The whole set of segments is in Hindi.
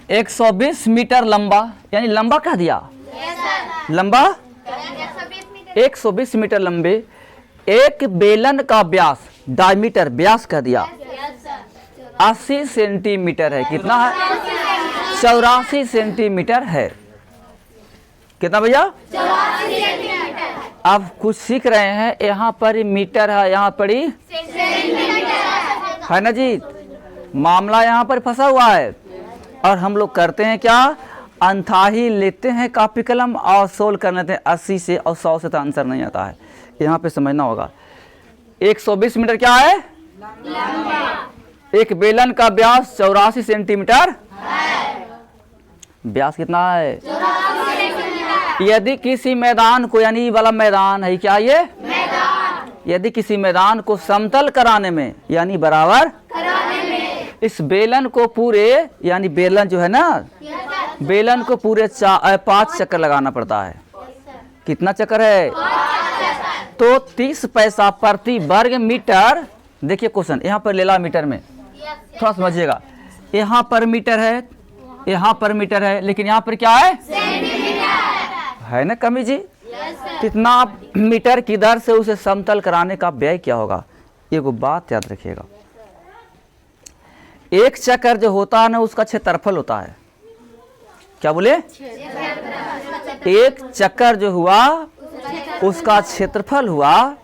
120 मीटर लंबा, यानी लंबा कह दिया, लंबा 120 मीटर लंबे एक बेलन का व्यास, डायमीटर व्यास कह दिया 80 सेंटीमीटर है। कितना है? 84 सेंटीमीटर है। कितना भैया? 84 सेंटीमीटर। अब कुछ सीख रहे हैं, यहाँ पर मीटर है, यहाँ पर ही है ना जी। मामला यहाँ पर फंसा हुआ है और हम लोग करते हैं क्या, अंथाही लेते हैं कापी कलम और सोल्व कर लेते हैं 80 से, और 100 से तो आंसर नहीं आता है। यहाँ पे समझना होगा 120 मीटर क्या है? एक बेलन का व्यास 84 सेंटीमीटर व्यास कितना है? यदि किसी मैदान को, यानी वाला मैदान है क्या ये मैदान, यदि किसी मैदान को समतल कराने में यानी बराबर कराने में इस बेलन को पूरे, यानी बेलन जो है ना, बेलन को पूरे 5 चक्कर लगाना पड़ता है। कितना चक्कर है? तो 30 पैसा प्रति वर्ग मीटर। देखिए क्वेश्चन यहाँ पर ले ला मीटर में, थोड़ा समझिएगा। यहाँ पर मीटर है, यहाँ पर मीटर है, लेकिन यहाँ पर क्या है? है ना कमी जी। कितना मीटर की दर से उसे समतल कराने का व्यय क्या होगा? एक बात याद रखिएगा, एक चक्कर जो होता है ना उसका क्षेत्रफल होता है। क्या बोले? एक चक्कर जो हुआ उसका क्षेत्रफल हुआ,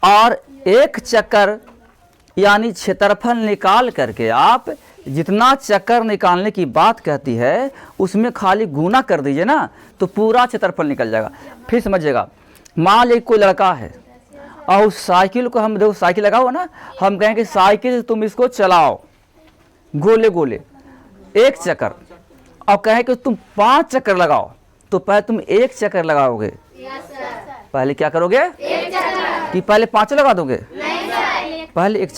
और एक चक्कर यानी क्षेत्रफल निकाल करके आप जितना चक्कर निकालने की बात कहती है उसमें खाली गुना कर दीजिए ना, तो पूरा क्षेत्रफल निकल जाएगा। फिर समझिएगा, मान लीजिए कोई लड़का है और उस साइकिल को, हम देखो साइकिल लगा हुआ ना, हम कहेंगे साइकिल से तुम इसको चलाओ गोले गोले एक चक्कर, और कहें कि तुम 5 चक्कर लगाओ, तो पहले तुम एक चक्कर लगाओगे? पहले क्या करोगे? कि पहले 5 लगा दोगे? पहले एक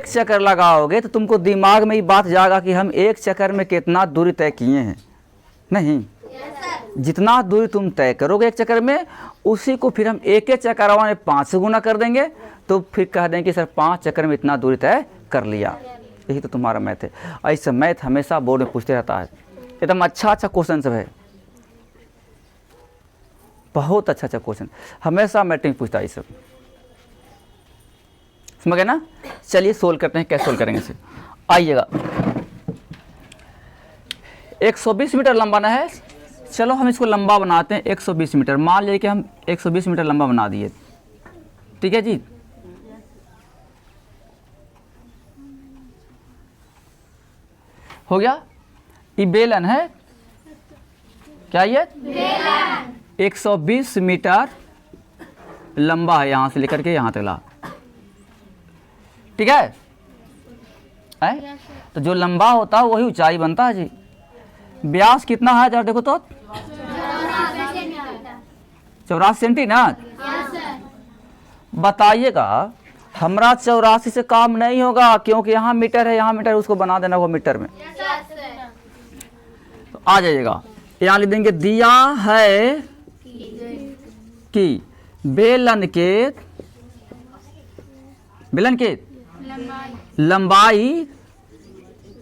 चक्कर लगाओगे तो तुमको दिमाग में ही बात जाएगा कि हम एक चक्कर में कितना दूरी तय किए हैं। नहीं, जितना दूरी तुम तय करोगे एक चक्कर में, उसी को फिर हम एक चक्कर में 5 से गुना कर देंगे, तो फिर कह देंगे कि सर 5 चक्कर में इतना दूरी तय कर लिया। यही तो तुम्हारा मैथ है। ऐसा मैथ हमेशा बोर्ड में पूछते रहता है। एकदम अच्छा क्वेश्चन सब है, बहुत अच्छा क्वेश्चन हमेशा मैट्रिक में पूछता है। ये सब समझ गए ना? चलिए सोल्व करते हैं। कैसे सोल्व करेंगे इसे? आइएगा, 120 मीटर लंबा ना है, चलो हम इसको लंबा बनाते हैं 120 मीटर। मान लीजिए कि हम 120 मीटर लंबा बना दिए, ठीक है जी। हो गया। ये बेलन है, क्या ये बेलन 120 मीटर लंबा है, यहाँ से लेकर के यहाँ तक ला, ठीक है? तो जो लंबा होता है वही ऊंचाई बनता है जी। व्यास कितना है जरा देखो तो? 84 सेंटी ना। बताइएगा, हमरा 84 से काम नहीं होगा, क्योंकि यहाँ मीटर है, यहाँ मीटर, उसको बना देना वो मीटर में। तो आ जाइएगा, यहाँ लिख देंगे दिया है कि बेलन के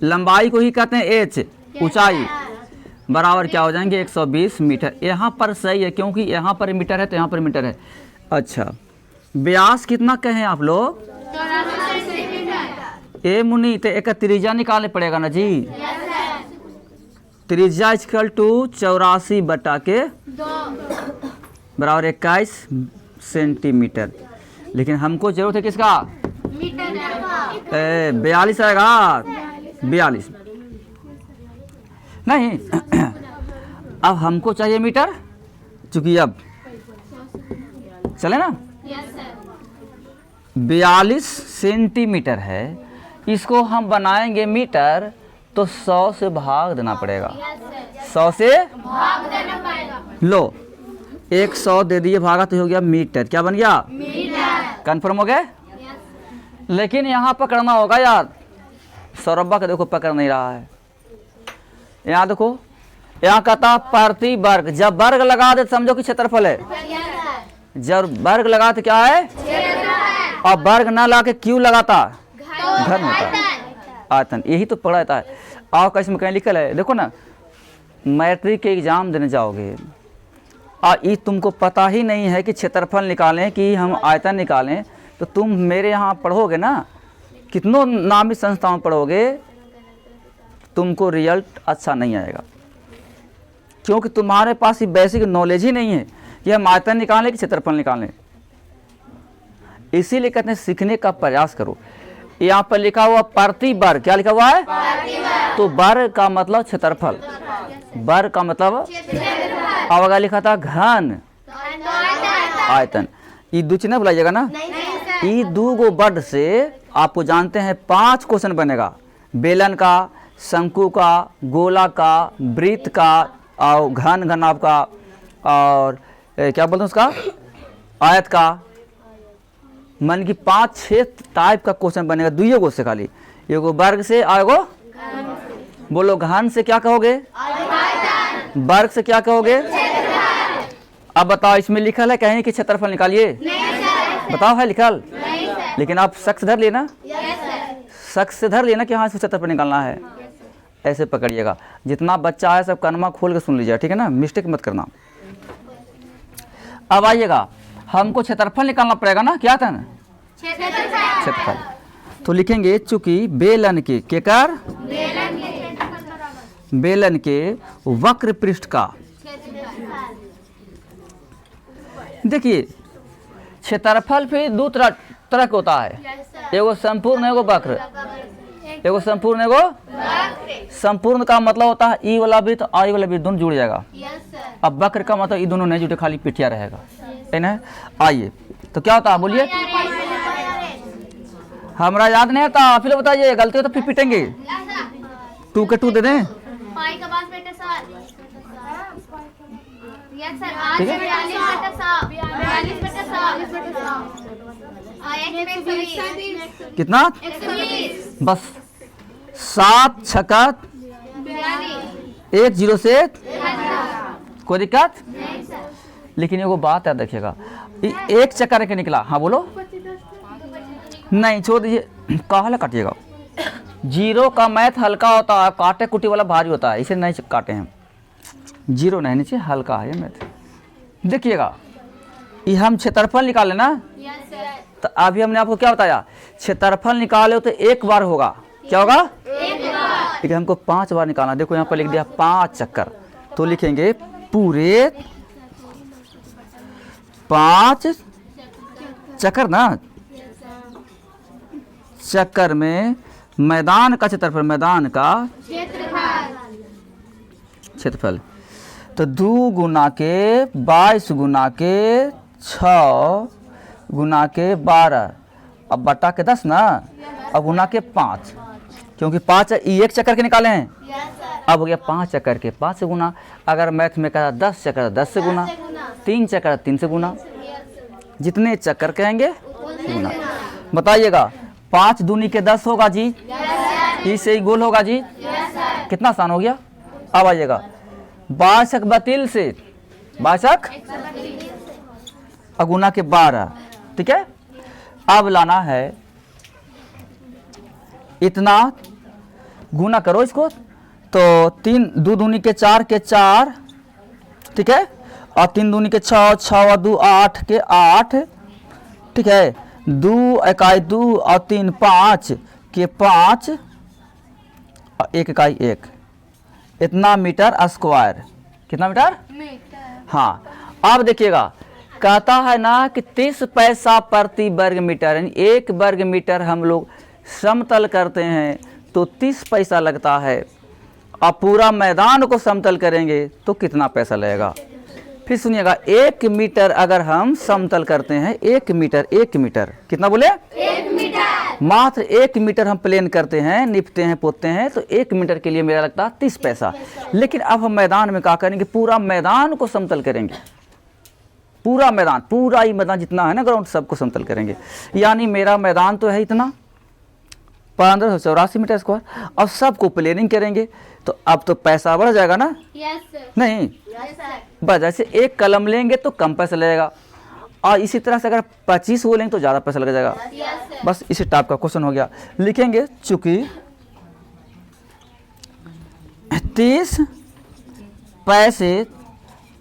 लंबाई को ही कहते हैं एच, ऊंचाई बराबर क्या हो जाएंगे 120 मीटर। यहाँ पर सही है क्योंकि यहाँ पर मीटर है तो यहाँ पर मीटर है। अच्छा, व्यास कितना कहें आप लोग? ए मुनि, तो एक त्रिज्या निकालने पड़ेगा ना जी। त्रिज्या इक्वल टू 84 बटा के बराबर 21 सेंटीमीटर। लेकिन हमको जरूरत है किसका? 42 आएगा, 42 नहीं। अब हमको चाहिए मीटर, चूंकि अब चले ना 42 सेंटीमीटर है, इसको हम बनाएंगे मीटर, तो 100 से भाग देना पड़ेगा। 100 से भाग देना पड़ेगा। लो 100 दे दिए, भागा तो हो गया मीटर। क्या बन गया? मीटर। कंफर्म हो गया? लेकिन यहाँ पकड़ना होगा यार, सौरभा का देखो पकड़ नहीं रहा है। यहाँ देखो, यहाँ कहता प्रति वर्ग, जब वर्ग लगा दे समझो कि क्षेत्रफल है। जब वर्ग लगा तो क्या है? और वर्ग ना ला के क्यों लगाता? घन होता है, आयतन। यही तो पढ़ा जाता है। आपका इसमें कहीं लिखल है, देखो ना, मैट्रिक के एग्ज़ाम देने जाओगे और ये तुमको पता ही नहीं है कि क्षेत्रफल निकालें कि हम आयतन निकालें, तो तुम मेरे यहाँ पढ़ोगे ना, कितनों नामी संस्थाओं में पढ़ोगे, तुमको रिजल्ट अच्छा नहीं आएगा, क्योंकि तुम्हारे पास ये बेसिक नॉलेज ही नहीं है कि हम आयतन निकालें कि क्षेत्रफल निकालें। इसीलिए कहते हैं सीखने का प्रयास करो। यहाँ पर लिखा हुआ प्रति वर्ग, क्या लिखा हुआ है? तो वर्ग का मतलब क्षेत्रफल, वर्ग का मतलब, अब अगर लिखा था घन आयतन, ये दो चिन्ह बुलाइएगा ना, ये दो गो वर्ड से आपको जानते हैं 5 क्वेश्चन बनेगा, बेलन का, शंकु का, गोला का, वृत्त का, और घन आपका, और क्या बोलते हैं उसका, आयत का, मन की 5-6 टाइप का क्वेश्चन बनेगा, दुइये गो से खाली, एगो वर्ग से और एगो, बोलो घन से क्या कहोगे? वर्ग से क्या कहोगे? अब बताओ, इसमें लिखल है कहीं कि क्षेत्रफल निकालिए? बताओ, है लिखल? लेकिन आप शक से धर लेना, शक से धर लेना कि हाँ इसको क्षेत्रफल निकालना है, ऐसे पकड़िएगा। जितना बच्चा है सब कानमा खोल के सुन लीजिए, ठीक है ना, मिस्टेक मत करना। अब आइएगा, हमको क्षेत्रफल निकालना पड़ेगा ना, क्या था ना क्षेत्रफल, तो लिखेंगे चूंकि बेलन के केकर, बेलन के वक्र पृष्ठ का, देखिए क्षेत्रफल फिर दो तरह का होता है, एगो संपूर्ण एगो वक्र, एगो संपूर्ण एगो, संपूर्ण का मतलब होता है ई वाला वृत्त और ई वाला वृत्त दोनों जुड़ जाएगा। अब वक्र का मतलब ये दोनों नहीं जुटे, खाली पिठिया रहेगा, है ना। आइए तो क्या होता है, बोलिए, हमारा याद नहीं आता, फिर बताइए, गलती हो तो फिर पिटेंगे। 2 के 2 दे दें, ठीक है, कितना, बस 7 छक्का 1 0 से, कोई दिक्कत? लेकिन एगो बात याद रखिएगा, एक चक्कर के निकला, हाँ बोलो, नहीं छोड़ दीजिए, कहाँ काटिएगा, 0 का मैथ हल्का होता है, काटे कुटी वाला भारी होता है, इसे नहीं काटे हैं, 0 नहीं नीचे, हल्का है मैथ। देखिएगा, ये हम क्षेत्रफल निकाले ना, तो अभी हमने आपको क्या बताया, क्षेत्रफल निकाले तो एक बार होगा, क्या होगा, ठीक है, हमको 5 बार निकालना। देखो यहाँ पर लिख दिया 5 चक्कर, तो लिखेंगे पूरे 5 चक्कर ना, चक्कर में मैदान का क्षेत्रफल, मैदान का क्षेत्रफल, तो 2 गुना के 22 गुना के 6 गुना के 12, अब बटा के 10 ना, अब गुना के 5, क्योंकि 5 एक चक्कर के निकाले हैं, अब हो गया 5 चक्कर के 5 से गुना, अगर मैथ में कहा 10 चक्कर 10 से गुना, 3 चक्कर 3 से गुना, जितने चक्कर कहेंगे गुना। बताइएगा, 5 दूनी के 10 होगा जी, इससे ही गोल होगा जी, कितना आसान हो गया। अब आइएगा, 22 बतिल से, 22 गुना के 12, ठीक है। अब लाना है इतना, गुना करो इसको, तो 3 2 दूनी के 4 के 4, ठीक है, और 3 दूनी के 6, 6 और 2 8 के 8, ठीक है, 2 इकाई 2 और 3 5 के 5 और 1 इकाई 1, इतना मीटर स्क्वायर, कितना मीटर? हाँ, अब देखिएगा, कहता है ना कि 30 पैसा प्रति वर्ग मीटर, यानी 1 वर्ग मीटर हम लोग समतल करते हैं तो 30 पैसा लगता है, और पूरा मैदान को समतल करेंगे तो कितना पैसा लगेगा। फिर सुनिएगा, 1 मीटर अगर हम समतल करते हैं, 1 मीटर, 1 मीटर कितना बोले? 1 मीटर, मात्र 1 मीटर हम प्लेन करते हैं, निपते हैं, पोतते हैं, तो 1 मीटर के लिए मेरा लगता है 30 पैसा। लेकिन अब हम मैदान में क्या करेंगे, पूरा मैदान को समतल करेंगे, पूरा मैदान, पूरा ही मैदान जितना है ना ग्राउंड, सबको समतल करेंगे। यानी मेरा मैदान तो है इतना 1584 मीटर स्क्वायर, अब सबको प्लेनिंग करेंगे, तो अब तो पैसा बढ़ जाएगा ना? Yes sir. नहीं, यस सर। बस जैसे एक कलम लेंगे तो कम पैसा लगेगा, और इसी तरह से अगर 25 वो लेंगे तो ज़्यादा पैसा लग जाएगा। Yes sir. बस इसी टाइप का क्वेश्चन हो गया। लिखेंगे चूंकि 30 पैसे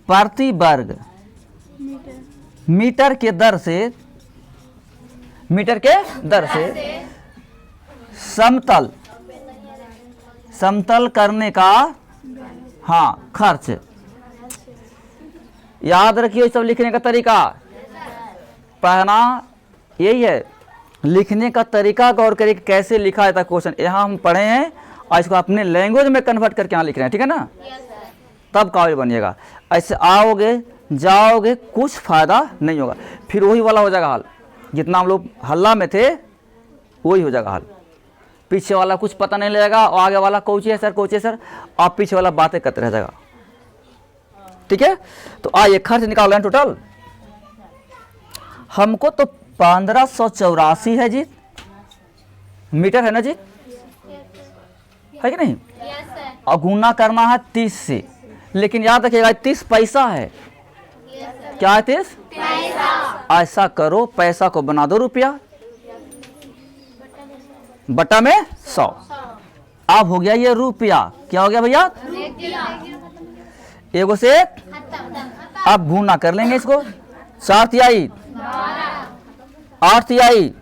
प्रति वर्ग मीटर के दर से समतल करने का खर्च। याद रखिए सब लिखने का तरीका पहला यही है, लिखने का तरीका गौर करिए कैसे लिखा जाता है क्वेश्चन। यहाँ हम पढ़े हैं और इसको अपने लैंग्वेज में कन्वर्ट करके यहाँ लिख रहे हैं, ठीक है ना, तब काबिल बनिएगा। ऐसे आओगे जाओगे कुछ फायदा नहीं होगा, फिर वही वाला हो जाएगा हाल, जितना हम लोग हल्ला में थे वही हो जाएगा हाल। पीछे वाला कुछ पता नहीं लगेगा और आगे वाला कोची है सर, और पीछे वाला बातें करते रह जाएगा, ठीक है। तो आइए खर्च निकाल रहे हैं टोटल। हमको तो 1584 है जी, मीटर है ना जी, है कि नहीं, और गुना करना है 30 से, लेकिन याद रखिएगा 30 पैसा है, क्या है 30 पैसा। ऐसा करो पैसा को बना दो रुपया, बटा में 100, अब हो गया ये रुपया। क्या हो गया भैया, एगो से एक, अब गुना कर लेंगे इसको, 4 तिहाई 8 तिहाई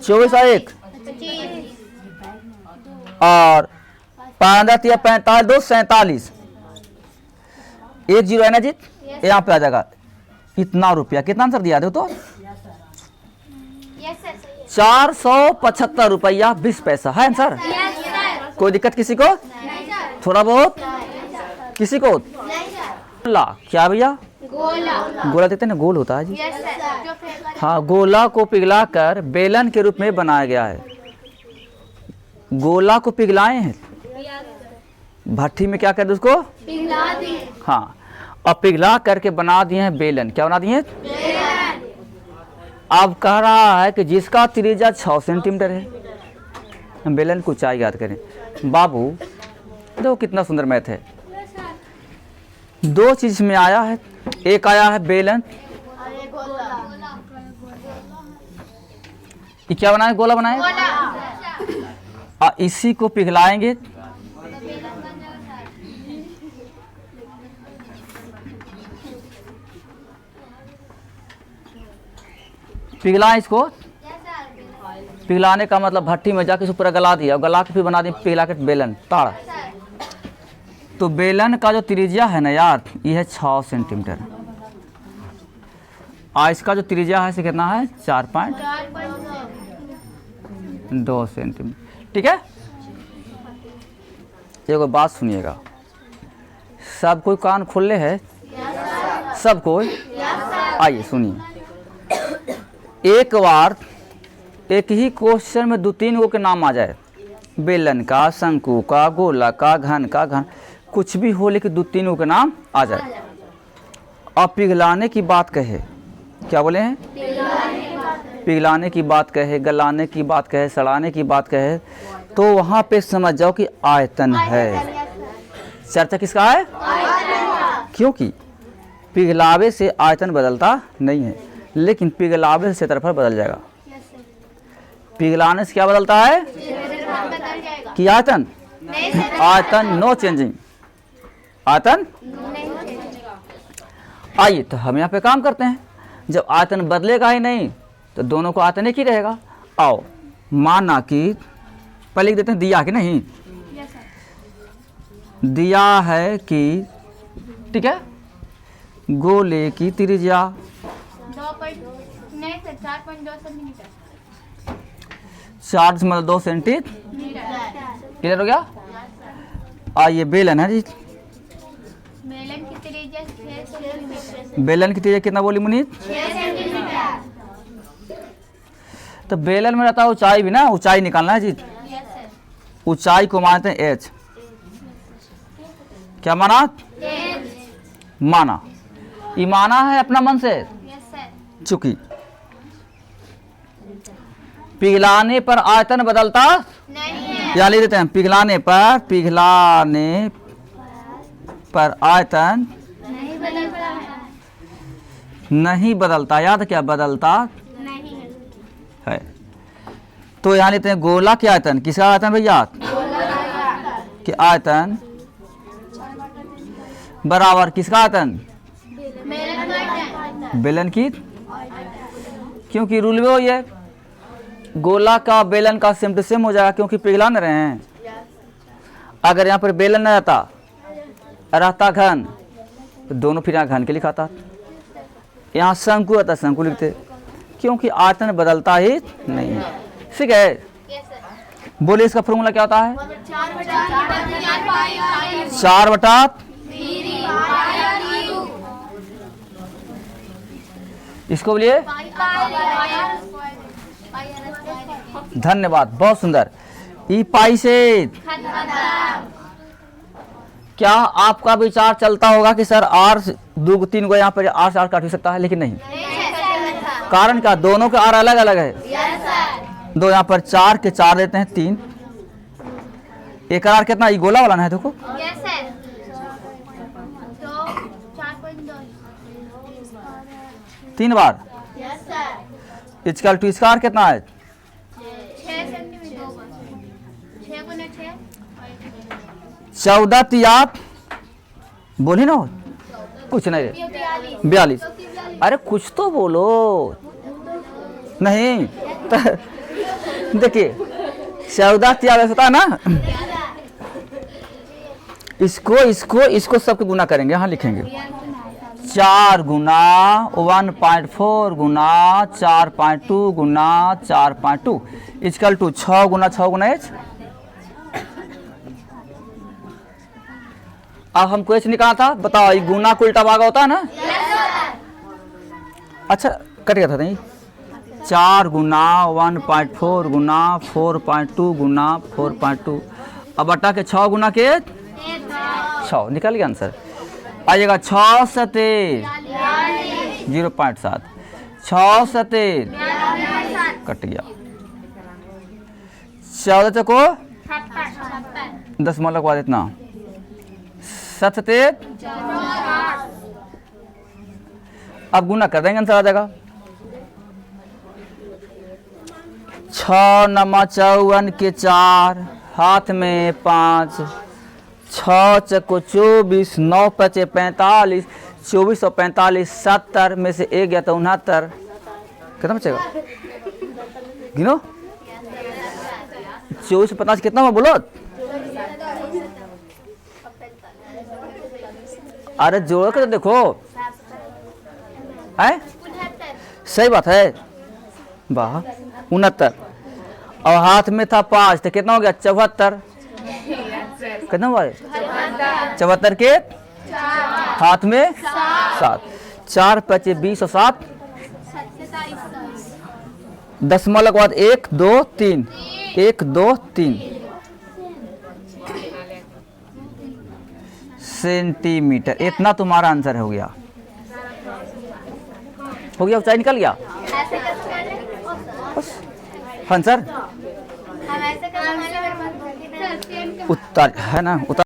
24 और 1 और 15 तिया 45 2 47, 1 जीरो है ना जी, यहाँ पे आ जाएगा इतना रुपया। कितना आंसर दिया दो तो 475 रुपया 20 पैसा है आंसर। कोई दिक्कत किसी को, थोड़ा बहुत किसी को। गोला क्या भैया, गोला देखते ना, गोल होता है जी, हाँ, गोला को पिघलाकर बेलन के रूप में बनाया गया है। गोला को पिघलाए हैं भट्टी में, क्या कर दे उसको पिघला दिए, हाँ, और पिघला करके बना दिए हैं बेलन। क्या बना दिए, अब कह रहा है कि जिसका त्रिज्या 6 सेंटीमीटर है। बेलन की ऊंचाई याद करें बाबू, देखो कितना सुंदर मैथ है। 2 चीज में आया है, एक आया है बेलन, ये क्या बनाए, गोला बनाए, और इसी को पिघलाएंगे पिघलाएं इसको। पिघलाने का मतलब भट्टी में जाके इसको पूरा गला दिया, और गला के फिर बना दिया पिघला के बेलन ताड़। तो बेलन का जो त्रिज्या है ना यार, ये है 6 सेंटीमीटर, और इसका जो त्रिज्या है इसे कितना है 4.2 सेंटीमीटर, ठीक है। एक बात सुनिएगा, सब कोई कान खोले है, सब कोई, आइए सुनिए। एक बार एक ही क्वेश्चन में 2-3 गो के नाम आ जाए, बेलन का, शंकु का, गोला का, घन का, घन कुछ भी हो, लेकिन 2-3 गो के नाम आ जाए, और पिघलाने की बात कहे, क्या बोले हैं, पिघलाने की बात कहे, गलाने की बात कहे, सड़ाने की बात कहे, तो वहाँ पे समझ जाओ कि आयतन है। चर्चा किसका है, क्योंकि पिघलावे से आयतन बदलता नहीं है, लेकिन पिघलावे से क्षेत्रफल बदल जाएगा। पिघलाने से क्या बदलता है कि आयतन, आयतन नो चेंजिंग, आयतन। आइए तो हम यहाँ पे काम करते हैं, जब आयतन बदलेगा ही नहीं तो दोनों को आयतन एक ही रहेगा। आओ माना कि पहले लिख देते हैं, दिया कि नहीं, दिया है कि, ठीक है, गोले की त्रिज्या 4.2 सेंटीमीटर, क्लियर हो गया। आइए बेलन है जी, बेलन की त्रिज्या 6 सेंटीमीटर, बेलन की त्रिज्या कितना बोली मुनीत, 6 सेंटीमीटर। तो बेलन में रहता है ऊंचाई भी ना, ऊंचाई निकालना है जी, ऊंचाई को मानते हैं एच, क्या माना, माना, ये माना है अपना मन से, चूंकि पिघलाने पर आयतन बदलता नहीं है, या ले देते हैं पिघलाने पर आयतन नहीं बदलता, याद क्या बदलता नहीं है। तो यहाँ लेते हैं गोला के आयतन, किसका आयतन भैया, कि आयतन बराबर किसका आयतन? बेलन की, क्योंकि रूल में वही है, गोला का बेलन का सेम टू सेम हो जाएगा क्योंकि पिघला न रहे हैं। अगर यहाँ पर बेलन न रहता घन तो दोनों फिर यहाँ घन के लिखाता, यहाँ शंकु रहता शंकु लिखते, क्योंकि आयतन बदलता ही नहीं है। ठीक है, बोलिए इसका फॉर्मूला क्या होता है? 4/। इसको बोलिए। धन्यवाद, बहुत सुंदर। ई पाई से क्या आपका विचार चलता होगा कि सर आर 2 3 को यहाँ पर आर से आर काट सकता है, लेकिन नहीं। कारण क्या? दोनों के आर अलग अलग है। दो यहाँ पर 4 के 4 देते हैं 3। एक आर कितना? ये गोला वाला ना है, देखो 3 बार। इजकल टू इसका आर कितना है? 14 तियात बोली ना, कुछ नहीं, 42। अरे कुछ तो बोलो, नहीं देखिए 14 तियात होता है ना, इसको सबको गुना करेंगे, यहाँ लिखेंगे 4 गुना 1.4 गुना 4.2 गुना 4.2 इजकल टू 6 गुना 6 गुना एच। अब हमको एच निकालना था, बताओ ये गुना को उल्टा भागा होता है ना। अच्छा कट गया था नहीं, 4 गुना 1.4 गुना 4.2 गुना 4.2, अब बटा के 6 गुना के 6 निकल गया आंसर। आइएगा 6 सते 0.7, 6 सते कट गया, 14 चको 10 मान लगवा देना, 7 सते। अब गुना कर देंगे, आंसर आ जाएगा 6 नमा 54 के 4, हाथ में 5, 6 चको 24, 9 पचे 45, 24 और 45 70 में से 1 गया तो 69, कितना बचेगा? गिनो 24 से 50 कितना हुआ बोलो? अरे जोड़ के तो देखो, है सही बात है, वाह 69। और हाथ में था 5 तो कितना हो गया? 74। कितना हुआ? 74 के हाथ में 7, 4 पचे 20 और 7 दशमलव के बाद 1 2 3 1 2 3 सेंटीमीटर। इतना तुम्हारा आंसर हो गया, हो गया, ऊंचाई निकल गया आंसर। उत्तर है ना, उत्तर